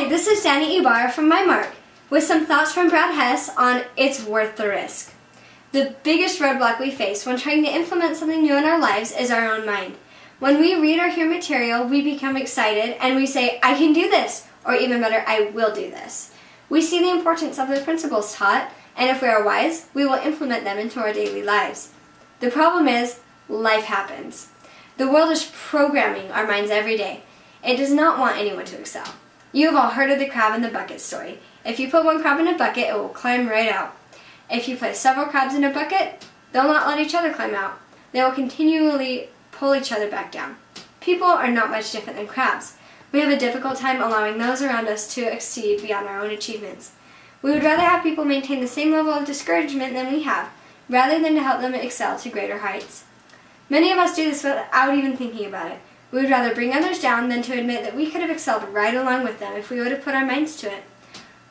Hi, this is Danny Ibarra from MyMark with some thoughts from Brad Hess on It's Worth the Risk. The biggest roadblock we face when trying to implement something new in our lives is our own mind. When we read or hear material, we become excited and we say, I can do this, or even better, I will do this. We see the importance of the principles taught, and if we are wise, we will implement them into our daily lives. The problem is, life happens. The world is programming our minds every day. It does not want anyone to excel. You have all heard of the crab in the bucket story. If you put one crab in a bucket, it will climb right out. If you place several crabs in a bucket, they'll not let each other climb out. They will continually pull each other back down. People are not much different than crabs. We have a difficult time allowing those around us to exceed beyond our own achievements. We would rather have people maintain the same level of discouragement than we have, rather than to help them excel to greater heights. Many of us do this without even thinking about it. We would rather bring others down than to admit that we could have excelled right along with them if we would have put our minds to it.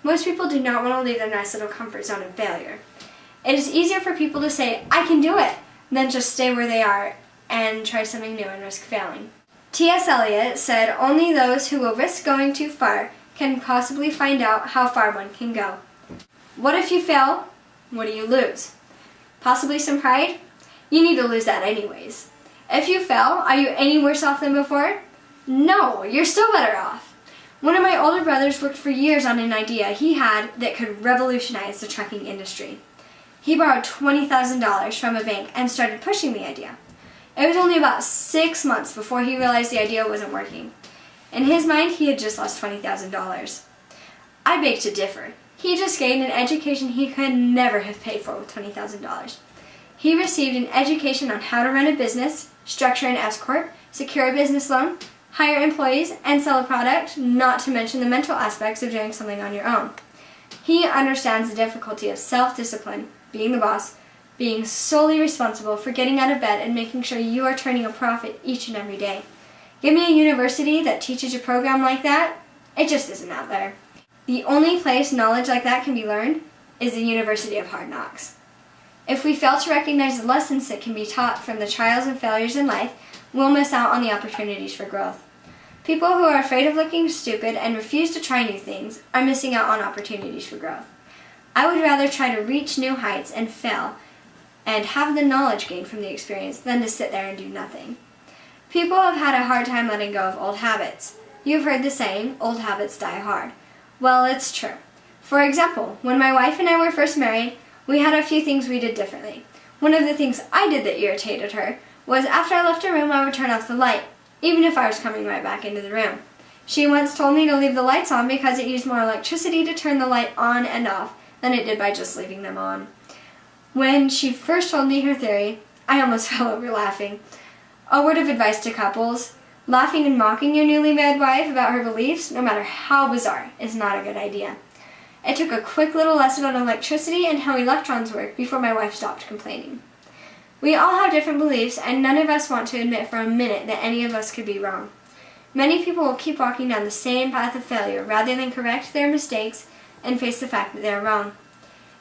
Most people do not want to leave their nice little comfort zone of failure. It is easier for people to say, I can do it, than just stay where they are and try something new and risk failing. T.S. Eliot said, only those who will risk going too far can possibly find out how far one can go. What if you fail? What do you lose? Possibly some pride? You need to lose that anyways. If you fail, are you any worse off than before? No, you're still better off. One of my older brothers worked for years on an idea he had that could revolutionize the trucking industry. He borrowed $20,000 from a bank and started pushing the idea. It was only about 6 months before he realized the idea wasn't working. In his mind, he had just lost $20,000. I beg to differ. He just gained an education he could never have paid for with $20,000. He received an education on how to run a business, structure an S-corp, secure a business loan, hire employees, and sell a product, not to mention the mental aspects of doing something on your own. He understands the difficulty of self-discipline, being the boss, being solely responsible for getting out of bed and making sure you are turning a profit each and every day. Give me a university that teaches a program like that, it just isn't out there. The only place knowledge like that can be learned is the University of Hard Knocks. If we fail to recognize the lessons that can be taught from the trials and failures in life, we'll miss out on the opportunities for growth. People who are afraid of looking stupid and refuse to try new things are missing out on opportunities for growth. I would rather try to reach new heights and fail and have the knowledge gained from the experience than to sit there and do nothing. People have had a hard time letting go of old habits. You've heard the saying, old habits die hard. Well, it's true. For example, when my wife and I were first married, we had a few things we did differently. One of the things I did that irritated her was after I left a room, I would turn off the light, even if I was coming right back into the room. She once told me to leave the lights on because it used more electricity to turn the light on and off than it did by just leaving them on. When she first told me her theory, I almost fell over laughing. A word of advice to couples: laughing and mocking your newlywed wife about her beliefs, no matter how bizarre, is not a good idea. It took a quick little lesson on electricity and how electrons work before my wife stopped complaining. We all have different beliefs, and none of us want to admit for a minute that any of us could be wrong. Many people will keep walking down the same path of failure rather than correct their mistakes and face the fact that they are wrong.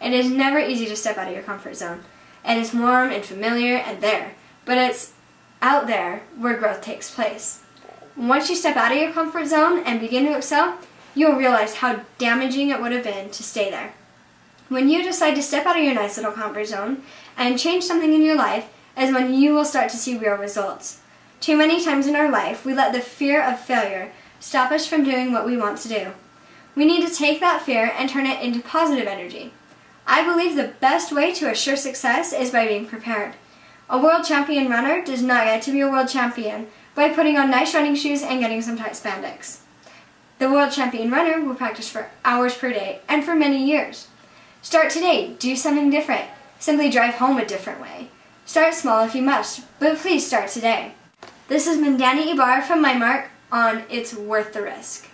It is never easy to step out of your comfort zone. It is warm and familiar and there, but it's out there where growth takes place. Once you step out of your comfort zone and begin to excel, you'll realize how damaging it would have been to stay there. When you decide to step out of your nice little comfort zone and change something in your life is when you will start to see real results. Too many times in our life, we let the fear of failure stop us from doing what we want to do. We need to take that fear and turn it into positive energy. I believe the best way to assure success is by being prepared. A world champion runner does not get to be a world champion by putting on nice running shoes and getting some tight spandex. The world champion runner will practice for hours per day and for many years. Start today. Do something different. Simply drive home a different way. Start small if you must, but please start today. This has been Danny Ibarra from MyMark on It's Worth the Risk.